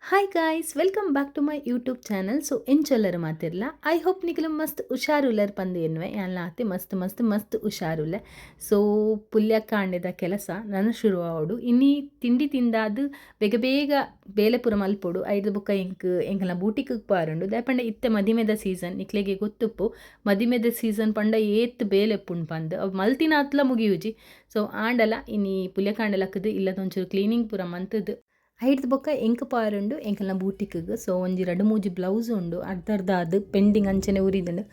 Hi guys welcome back to my YouTube channel. So ಎಂಚೊಲ್ಲರು ಮಾತಿರಲ್ಲ. I hope ನಿಖಲು ಮಸ್ತ್ ಹುಷಾರುಲ್ಲರ್ ಪಂದು ಎನ್ವೆ ಎಲ್ಲ ಆತೆ ಮಸ್ತ್ ಮಸ್ತ್ ಮಸ್ತ್ ಹುಷಾರುಲ್ಲೆ. ಸೊ ಪುಲ್ಯ ಕಾಂಡೆದ ಕೆಲಸ ನನ್ನ ಶುರುವಾಡು ಇನ್ನಿ ತಿಂಡಿ ತಿಂದಾದು ಬೇಗ ಬೇಗ ಬೇಲೆ ಪುರ ಮಲ್ಪೊಡು ಐದು ಬುಕ್ಕ ಎಂಕಲ್ನ ಬೂಟಿಗೆ ಪಾರುಂಡು ದಾಯಪಂಡ ಇತ್ತೆ ಮದಿಮೆದ ಸೀಸನ್ ನಿಕ್ಲೆಗೆ ಗೊತ್ತುಪ್ಪು ಮದಿಮೆದ ಸೀಸನ್ ಪಂಡ ಏತ್ ಬೇಲೆ ಪುಂಡು ಪಂದು ಅವು ಮಲ್ತಿನ ಹತ್ಲ ಮುಗಿಯುಜಿ. ಸೊ ಆಂಡಲ ಇನ್ನಿ ಪುಲ್ಯ ಕಾಂಡಲಕ್ಕದು ಇಲ್ಲದೊಂಚೂರು ಕ್ಲೀನಿಂಗ್ ಪೂರ ಮಂತದ್ದು ಐಡ್ದು ಬೊಕ್ಕ ಎಂಕ್ ಪಾರುಂಡು ಎಂಕಲ್ನ ಬೂಟಿಕ್ಗ್. ಸೊ ಒಂಜಿ ರಡ್ಡು ಮೂಜಿ ಬ್ಲೌಸ್ ಉಂಡು ಅರ್ಧ ಅದು ಪೆಂಡಿಂಗ್ ಅಂಚನೆ ಉರಿದುಂಡು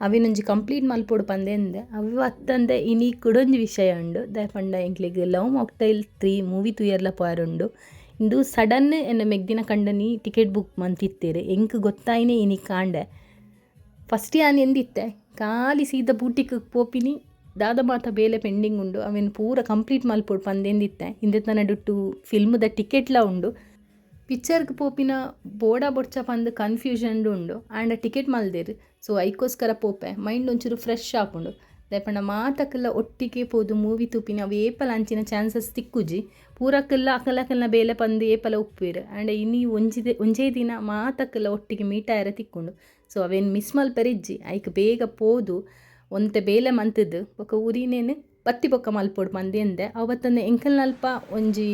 ಅವೇನೊಂಜಿ ಕಂಪ್ಲೀಟ್ ಮಲ್ಪೊಡು ಪಂದೆಂದೆ ಅವು ಅತ್ತಂದೆ ಇನಿ ಕುಡೊಂಜಿ ವಿಷಯ ಉಂಡು ದಾಯಪಂಡ ಎಂಕ್ಲೆಗ್ ಲವ್ ಮಾಕ್ಟೈಲ್ 3 ಮೂವಿ ತೂಯರ್ಲ ಪಾರುಂಡು. ಇಂದು ಸಡನ್ ಎನ್ನ ಮೆಗ್ದಿನ ಕಂಡನಿ ಟಿಕೆಟ್ ಬುಕ್ ಮಂತಿತ್ತೇರು ಎಂಕ್ ಗೊತ್ತಾಯಿನೇ ಇನಿ ಕಾಂಡೆ ಫಸ್ಟ್ ಯಾನ್ ಎಂದಿತ್ತೆ ಖಾಲಿ ಸೀದಾ ಬೂಟಿಕ್ಗ್ ಪೋಪಿನಿ ದಾದ ಮಾತ ಬೇಲೆ ಪೆಂಡಿಂಗ್ ಉಂಡು ಅವೇನು ಪೂರ ಕಂಪ್ಲೀಟ್ ಮಲ್ಪೊಡು ಪಂದೆಂದಿತ್ತೆ ಹಿಂದೆ ತನ ಡುಟ್ಟು ಫಿಲ್ಮ್ದ ಟಿಕೆಟ್ಲ ಉಂಡು ಪಿಕ್ಚರ್ಗೆ ಪೋಪಿನ ಬೋಡ ಬೊಡ್ಚ ಪಂದು ಕನ್ಫ್ಯೂಷನ್ ಉಂಡು ಆಂಡ ಟಿಕೆಟ್ ಮಲ್ದೇರು. ಸೊ ಐಕೋಸ್ಕರ ಪೋಪೆ ಮೈಂಡ್ ಒಂಚೂರು ಫ್ರೆಶ್ ಆಪುಂಡು ದಾಯಪಂಡ ಮಾತಕ್ಕೆಲ್ಲ ಒಟ್ಟಿಗೆ ಪೋದು ಮೂವಿ ತೂಪಿನ ಅವು ಏಪಲ ಅಂಚಿನ ಚಾನ್ಸಸ್ ತಿಕ್ಕುಜಿ ಪೂರಕ್ಕೆಲ್ಲ ಅಕಲಕಲ್ನ ಬೇಲೆ ಪಂದು ಏಪಲ ಉಪ್ಪುವೆರು ಆಂಡ ಇನ್ನಿ ಒಂಜೇ ದಿನ ಮಾತಕ್ಕೆಲ್ಲ ಒಟ್ಟಿಗೆ ಮೀಟಾಯರ ತಿಕ್ಕೊಂಡು. ಸೊ ಅವೇನು ಮಿಸ್ ಮಲ್ಪೆರಿಜ್ಜಿ ಐಕ್ ಬೇಗ ಪೋದು ಒಂತೆ ಬೇಲೆ ಮಂತದ್ದು ಬೊಕ್ಕ ಉರಿನೇನು ಬತ್ತಿ ಬೊಕ್ಕ ಮಲ್ಪೊಡು ಪಂದೆಂದೆ ಅವತ್ತಂದು ಎಂಕಲ್ನಲ್ಪ ಒಂಜಿ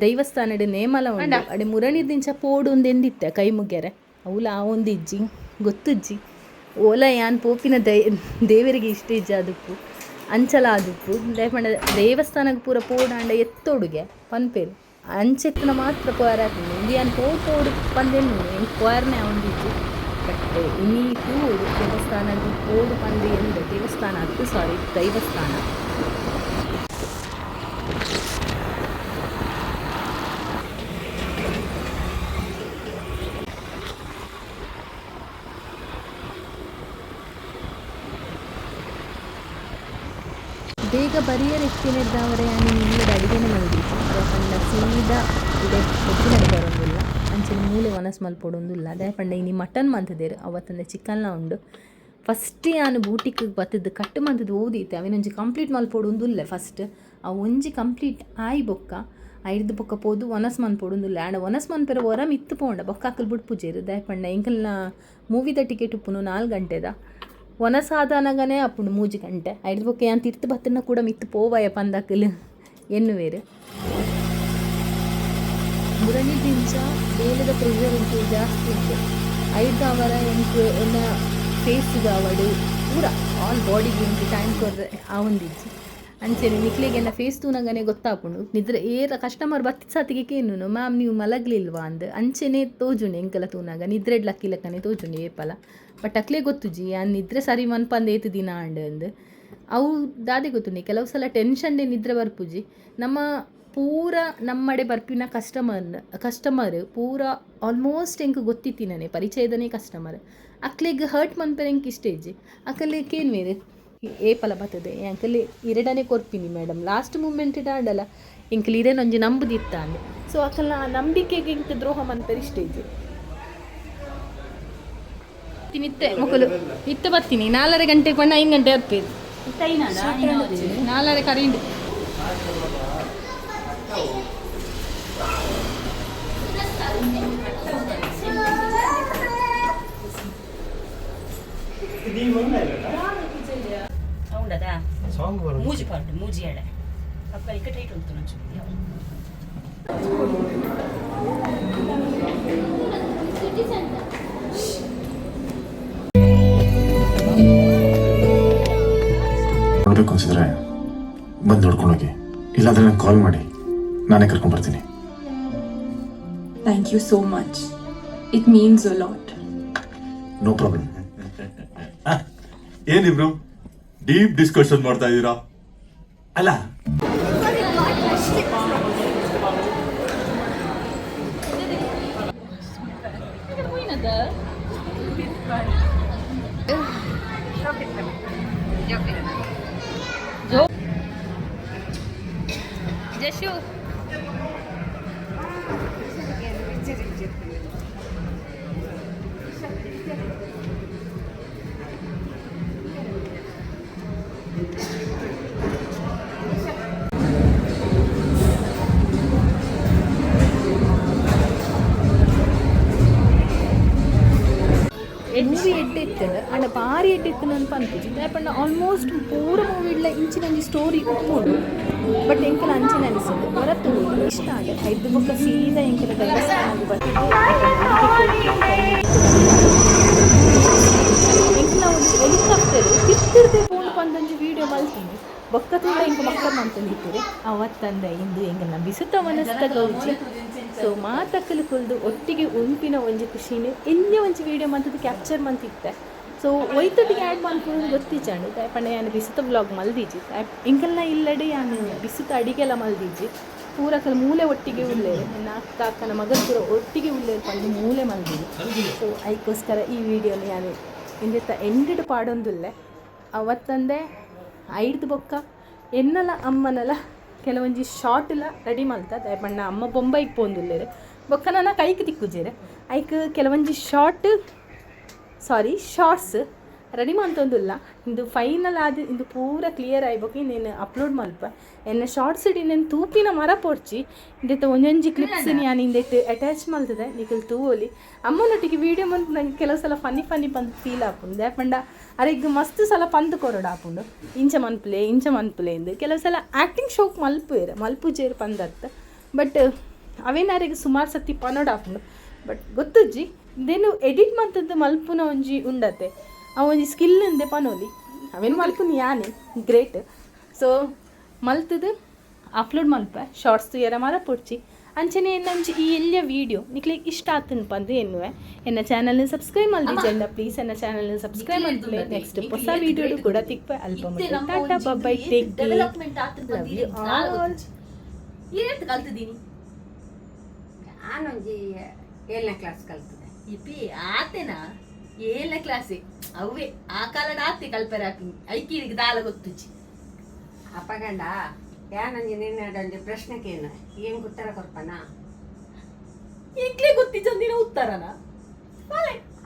ದೈವಸ್ಥಾನಡ್ ನೇಮಲ ಉಂಡು ಅಡೆ ಮುರಣಿದಿಂಚ ಪೋಡು ಒಂದೆಂದಿತ್ತೆ ಕೈ ಮುಗ್ಗೆರೆ ಅವಲ ಆ ಒಂದಿಜ್ಜಿ ಗೊತ್ತುಜ್ಜಿ ಓಲ ಯಾನ್ ಪೋಪಿನ ದೇವರಿಗೆ ಇಷ್ಟ ಇಜ್ಜ ಅದುಪ್ಪು ಅಂಚಲ ಆದುಪ್ಪು ದಯಪಂಡ ದೇವಸ್ಥಾನಕ್ಕೆ ಪೂರ ಪೋಡಾಂಡ ಎತ್ತೊಡುಗೆ ಪನ್ಪೇರು ಅಂಚೆತ್ತನ ಮಾತ್ರ ಪೋರಾಡ್ತೀನಿ ಇಂದು ಯಾನ್ ಪೋಡು ಪಂದೆನ್ನು ಎಂಕ್ ಪೋರ್ನೆ ಒಂದಿಜ್ಜಿ ಬಟ್ ಇನ್ನೀಟು ದೇವಸ್ಥಾನದ ಪೋಡು ಪಂದು ಎಂದು ದೇವಸ್ಥಾನ ಅದು ದೈವಸ್ಥಾನ ಬೇಗ ಬರಿಯರ್ ಎತ್ತಿನಿದ್ದವರೇ ಇಲ್ಲದ ಅಡಿಗೆನೆ ಮಲ್ದಿತ್ತು ಯಾಕಂದ್ರೆ ಸೀದಾ ಇದೆ ಎತ್ತಿನಡೆ ಬರೋದಿಲ್ಲ ಅಂಚಿನ ಮೂಲೆ ಮನಸ್ಸು ಮಲ್ಪೊಡೊಂದಿಲ್ಲ ದಾಯಪಂಡ ಇನಿ ಮಟನ್ ಮಂತದೇರು ಅವತ್ತಂದೆ ಚಿಕನ್ನ ಉಂಡು ಫಸ್ಟ್ ನಾನು ಬೂಟಿಗೆ ಬತ್ತದ್ದು ಕಟ್ಟು ಮಂತದ್ದು ಓದಿತ್ತೆ ಅವೇನೊಂಜಿ ಕಂಪ್ಲೀಟ್ ಮಲ್ಪೊಡೊಂದಿಲ್ಲ ಫಸ್ಟ್ ಆ ಒಂಜಿ ಕಂಪ್ಲೀಟ್ ಆಯ್ ಬೊಕ್ಕ ಐದು ಬೊಕ್ಕ ಪೋದು ಒನಸ್ ಮನ್ಪೊಡೊಂದಿಲ್ಲ ಆಂಡ ಒನಸ್ ಮನ್ಪೆರ ಹೊರ ಮಿತ್ತು ಪೋಂಡ ಬೊಕ್ಕ ಹಾಕಲ್ ಬಿಡ್ಪುಜೇರು ದಾಯಪಂಡ ಎಂಕಲ್ನ ಮೂವಿದ ಟಿಕೆಟ್ ಉಪ್ಪುನು 4 ಗಂಟೆದ ಒನಸಾದಾನಗನೇ ಅಪ್ಪುಂಡು 3 ಗಂಟೆ ಐದು ಬೊಕ್ಕ ಯಾನ್ ತಿರ್ತು ಬತ್ತನ್ನ ಕೂಡ ಮಿತ್ತು ಪೋವಾಯ ಪಂದಾಕಲು ಎನ್ನುವೇರು ಮುರಣಿದಿಂಚ ಬೇಲದ ಪ್ರೆಷರ್ ಉಂಟು ಜಾಸ್ತಿ ಉಂಟು 5 ಅವರ ಎಂಟು ಎನ್ನ ಫೇಸ್ಗೆ ಅವಡು ಪೂರ ಆಲ್ ಬಾಡಿಗೆ ಉಂಟು ಟೈಮ್ ಕೊರ್ರೆ ಆ ಒಂದಿಜ್ಜಿ ಅಂಚೆನೆ ನಿಕ್ಲಿಗೆ ಎನ್ನ ಫೇಸ್ ತೂನಗನೆ ಗೊತ್ತಾಪುಂಡು ನಿದ್ರೆ ಏರ ಕಸ್ಟಮರ್ ಬತ್ತಿ ಸತಿಗೆ ಕೇನು ಮ್ಯಾಮ್ ನೀವು ಮಲಗ್ಲಿಲ್ವಾ ಅಂದು ಅಂಚೆನೆ ತೋಜುಂಡು ಎಂಕಲ ತೂನಾಗ ನಿದ್ರೆಡ್ ಲಕ್ಕಿಲಕ್ಕನೆ ತೋಜುಂಡು ಏಪಲ ಬಟ್ ಅಕ್ಲೇ ಗೊತ್ತುಜಿ ಯಾನ್ ನಿದ್ರೆ ಸರಿ ಮನ್ಪಂದು ಏತು ದಿನ ಅಂದು ಅವು ದಾದೆ ಗೊತ್ತುಂಡು ಕೆಲವು ಸಲ ಟೆನ್ಷನ್ಡೆ ನಿದ್ರೆ ಬರ್ಪುಜಿ ನಮ್ಮ ಪೂರ ನಮ್ಮಡೆ ಬರ್ಪಿನ ಕಸ್ಟಮರ್ ಪೂರ ಆಲ್ಮೋಸ್ಟ್ ಎಂಕ್ ಗೊತ್ತಿತ್ತಿನೇ ಪರಿಚಯದನೇ ಕಸ್ಟಮರ್ ಅಕ್ಲೆಗ್ ಹರ್ಟ್ ಮನ್ಪೆರ ಎಂಕ್ ಇಷ್ಟ ಇಜ್ಜಿ ಅಕಲೆ ಕೇನು ಬೇರೆ ಏಪಲ ಬರ್ತದೆ ಅಂಕಲ್ಲಿ ಇರಡನೇ ಕೊರ್ಪಿನಿ ಮೇಡಮ್ ಲಾಸ್ಟ್ ಮೂಮೆಂಟ್ ಇಡಾಡಲ್ಲ ಎಂಕಲ್ ಇರೇನೊಂಜಿ ನಂಬುದಿತ್ತ ಅಂದೆ. ಸೊ ಅಕಲ್ನ ನಂಬಿಕೆಗೆ ಇಂಕ ದ್ರೋಹ ಮನ್ಪೆರ ಇಷ್ಟ ಇಜ್ಜಿ ಇತ್ತೆ ಮಕ್ಕಳು ಇತ್ತ ಬರ್ತೀನಿ 4:30 ಗಂಟೆಗೆ ಕೊಂಡು 5 ಗಂಟೆ ಹತ್ತೇದು 4:30 ಕರೆಂಟ್ అవునదా మూజి పండు మూజి ఆడ అక్క ఇక్కడ రేట్ ఉంటున్నాను ನೋಡಬೇಕು ಅನ್ಸಿದ್ರೆ ಬಂದು ನೋಡ್ಕೊಂಡೋಗಿ ಇಲ್ಲಾಂದ್ರೆ ನಂಗೆ ಕಾಲ್ ಮಾಡಿ ನಾನೇ ಕರ್ಕೊಂಡು ಬರ್ತೀನಿ. Thank you so much. It means a lot. No problem. ಏನಿಬ್ರು ಡೀಪ್ ಡಿಸ್ಕಷನ್ ಮಾಡ್ತಾ ಇದ್ದೀರಾ ಅಲ್ಲ? ಜಶು ಮೂವಿ ಎಡ್ಡಿತ್ತು ಅಂಡ ಭಾರಿ ಎಡ್ಡಿತ್ತು ಅಂತ ಅನ್ಪುಜಿ ದಾಯಪಂಡ ಆಲ್ಮೋಸ್ಟ್ ಪೂರ ಮೂವಿಡ್ಲ ಇಂಚಿನ ಸ್ಟೋರಿ ಉಪ್ಪುಂಡು ಬಟ್ ಎಂಕಲ ಅಂಚಿನ ಅನಿಸಿದ್ದು ಹೊರತು ಇಷ್ಟ ಆಗ ಐದು ಬುಕ್ಕ ಸೀದಾ ಎಂಕಲ ದೇವಸ್ಥಾನಕ್ಕೆ ಬರ್ತಿದ್ದು ಎಂಕಲ ಒಂದು ಹೆಲಿಕಾಪ್ಟರ್ ತಿರ್ತಿರ್ದೆ ಪೋಂಡು ಬಂದೊಂದು ವೀಡಿಯೋ ಮಲ್ತೀನಿ ಬೊಕ್ಕ ತುಂಬ ಇಂಕ ಮಕ್ಕಳು ಅಂತಂದಿದ್ದೀರಿ ಅವತ್ತಂದ ಇಂದು ಎಂಗನ ಬಿಸುತ್ತ ಮನಸ್ತ ಗೌಜಿ ಸೊ ಮಾತಕ್ಕಲು ಕುಲ್ದು ಒಟ್ಟಿಗೆ ಉಂಪಿನ ಒಂಜಿ ಖುಷಿನೇ ಎಲ್ಲೇ ಒಂಜಿ ವೀಡಿಯೋ ಮಂತದ್ದು ಕ್ಯಾಪ್ಚರ್ ಮಂತಿತ್ತೆ ಸೊ ಒಯ್ತೊಟ್ಟಿಗೆ ಆ್ಯಡ್ ಮಾಡ್ಕೊಂಡು ಗೊತ್ತಿಚ್ಚಾಂಡು ದಾಯಪಂಡ ನಾನು ಬಿಸುತ್ತ ವ್ಲಾಗ್ ಮಲ್ದೀಜಿ ಇಂಕಲ್ನ ಇಲ್ಲಡೆ ನಾನು ಬಿಸುತ್ತ ಅಡಿಗೆಲ್ಲ ಮಲ್ದೀಜಿ ಪೂರಕಲ್ ಮೂಲೆ ಒಟ್ಟಿಗೆ ಉಳ್ಳೇರು ನನ್ನ ಅಕ್ಕ ಅಕ್ಕನ ಮಗನ ಪೂರ ಒಟ್ಟಿಗೆ ಉಳ್ಳೇರು ಪಂದು ಮೂಲೆ ಮಲ್ದೀನಿ ಸೊ ಅದಕ್ಕೋಸ್ಕರ ಈ ವಿಡಿಯೋನ ನಾನು ಇಂದಿತ್ತ ಎಂಡೆಡ್ ಪಾಡೊಂದುಲ್ಲೆ ಅವತ್ತಂದೆ ಐಡ್ದು ಬೊಕ್ಕ ಎನ್ನಲ ಅಮ್ಮನಲ ಕೆಲವೊಂಜಿ ಶಾರ್ಟ್ಲ ರೆಡಿ ಮಲ್ತ ದಾಯಪಂಡ ಅಮ್ಮ ಬೊಂಬೈಗೆ ಪೋಂದುಲ್ಲೇರು ಬೊಕ್ಕ ನನ್ನ ಕೈಗೆ ತಿಕ್ಕುಜೇರು ಐಕ್ ಕೆಲವೊಂಜಿ ಶಾರ್ಟ್ಸ್ ರೆಡಿ ಮಾಡ್ತೊಂದಿಲ್ಲ ಇಂದು ಫೈನಲ್ ಆದ ಇಂದು ಪೂರ ಕ್ಲಿಯರ್ ಆಯ್ಬೇಕು ಇನ್ನೇನು ಅಪ್ಲೋಡ್ ಮಲ್ಪ ಎನ್ನ ಶಾರ್ಟ್ಸ್ ಇಡಿ నేను ತೂಪಿನ ಮರ ಪೋಡ್ಚಿ ಇಂದೆತ್ತ ಒಂದೊಂಜಿ ಕ್ಲಿಪ್ಸ್ ನಾನು ಇಂದೆಟ್ಟು ಅಟ್ಯಾಚ್ ಮಾಡ್ತದೆ ನಿಖಲ್ ತೂವೋಲಿ ಅಮ್ಮನೊಟ್ಟಿಗೆ ವೀಡಿಯೋ ಮಂತ್ ನಂಗೆ ಕೆಲವು ಸಲ ಫನ್ನಿ ಬಂದು ಫೀಲ್ ಆಪುಂಡು ದಾಯಪಂಡ ಅರೆಗ್ ಮಸ್ತ್ ಸಲ ಪಂದು ಕೊರಡು ಆಪುಂಡು ಇಂಚ ಮನ್ಪುಲೆ ಎಂದು ಕೆಲವು ಸಲ ಆ್ಯಕ್ಟಿಂಗ್ ಶೋಕ್ ಮಲ್ಪುಜೇರು ಪಂದತ್ತ ಬಟ್ ಅವೇನಾರಿಗೆ ಸುಮಾರು ಸತಿ ಪನೋಡು ಆಪುಂಡು ಬಟ್ ಗೊತ್ತುಜ್ಜಿ ಇದೇನು ಎಡಿಟ್ ಮಂತದ್ದು ಮಲ್ಪುನ ಒಂಜಿ ಉಂಡತೆ ಆ ಒಂಜಿ ಸ್ಕಿಲ್ ಅಂದೆ ಪನೋಲಿ ಅವೇನು ಮಲ್ಪುನಿ ಯಾನೆ ಗ್ರೇಟ್ ಸೊ ಮಲ್ತದು ಅಪ್ಲೋಡ್ ಮಲ್ಪ ಶಾರ್ಟ್ಸ್ ಎರ ಮರ ಪುಡ್ಚಿ ಅಂಚನೆ ಎನ್ನೊಂಜಿ ಈ ಎಲ್ಲ ವೀಡಿಯೋ ನಿಕ್ಲಿಗೆ ಇಷ್ಟ ಆತನ ಪಂದು ಎನ್ನುವೆ ಎನ್ನ ಚಾನಲ್ನ ಸಬ್ಸ್ಕ್ರೈಬ್ ಮಲ್ದಿಜೆಂಡ ಪ್ಲೀಸ್ ಎನ್ನ ಚಾನಲ್ನ ಸಬ್ಸ್ಕ್ರೈಬ್ ಮಲ್ಪಲೆ ನೆಕ್ಸ್ಟ್ ಹೊಸ ವೀಡಿಯೋಡು ಕೂಡ ತಿಕ್ಪ ಅಲ್ಪ ಟಾಟಾ ಬೈ ಟೇಕ್ ಡೆವಲಪ್ಮೆಂಟ್ ಆಲ್ ಏತ್ ಕಲ್ತಿದ್ದೀನಿ ನಾನೊಂಜಿ 7ನೇ ಕ್ಲಾಸ್ ಕಲ್ತಿದ್ದೆ ಇಪ್ಪಿ ಆತೆನಾ 7ನೇ ಕ್ಲಾಸೆ ಅವೇ ಆ ಕಾಲದ ಆತೆ ಕಲ್ಪರೆ ಹಾಕಿ ಐಕಿರಿಗೆ ದಾಲ ಗೊತ್ತುಚ್ಚಿ ಅಪ್ಪಗಂಡ ಯಾನೊಂಜಿ ನಿನ್ನಡೊಂಜಿ ಪ್ರಶ್ನೆಗೇನು ಏನು ಉತ್ತರ ಕೊರ್ಪನ ಈಗ್ಲೇ ಗೊತ್ತಿದ್ದಿನ ಉತ್ತರನ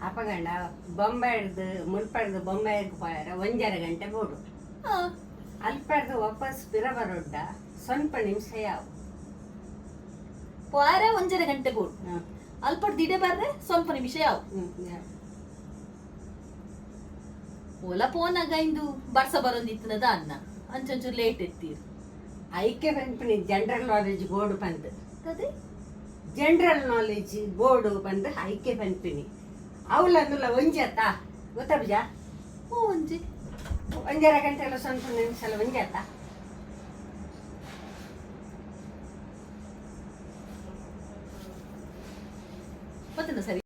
ಅಪ್ಪಗಂಡ ಬೊಂಬಾಯ್ದು ಮುಲ್ಪಡ್ದು ಬೊಂಬಾಯಿಗೆ ಪೋಯರ 1.5 ಗಂಟೆ ಬೋಡು ಅಲ್ಪಡ್ದು ವಾಪಸ್ ಪಿರ ಬರೋಡ್ಡ ಸ್ವಲ್ಪ ನಿಮಿಷ ಯಾವ ಪೋರ 1.5 ಗಂಟೆ ಬೋಡು ಅಲ್ಪಡ್ ದಿಡೆ ಬರ್ರೆ ಸ್ವಲ್ಪ ನಿಮಿಷ ಯಾವ ಓಲ ಪೋನಾಗ ಇಂದು ಬರ್ಸ ಬರೋದಿತ್ತನದ ಅನ್ನ ಅಂಚೊಂಚೂರು ಲೇಟ್ ಎತ್ತೀರು ಐಕೆ ಪಂಪಿನಿ ಜನರಲ್ ನಾಲೆಜ್ ಬೋರ್ಡು ಬಂದು ಅದೇ ಜನರಲ್ ನಾಲೆಜ್ ಬೋರ್ಡು ಬಂದು ಐಕೆ ಪಂಪಿನಿ ಅವಳಂದುಲ್ಲ ಒಂಜಿ ಅತ್ತ ಗೊತ್ತಾ ಬುಜ ಒಂಜಿ 1.5 ಗಂಟೆ ಎಲ್ಲ ಸ್ವಲ್ಪ ನಿಮಿಷ ಎಲ್ಲ ಒಂಜಿ ಅತ್ತ ಮತ್ತೇನು ಸರಿ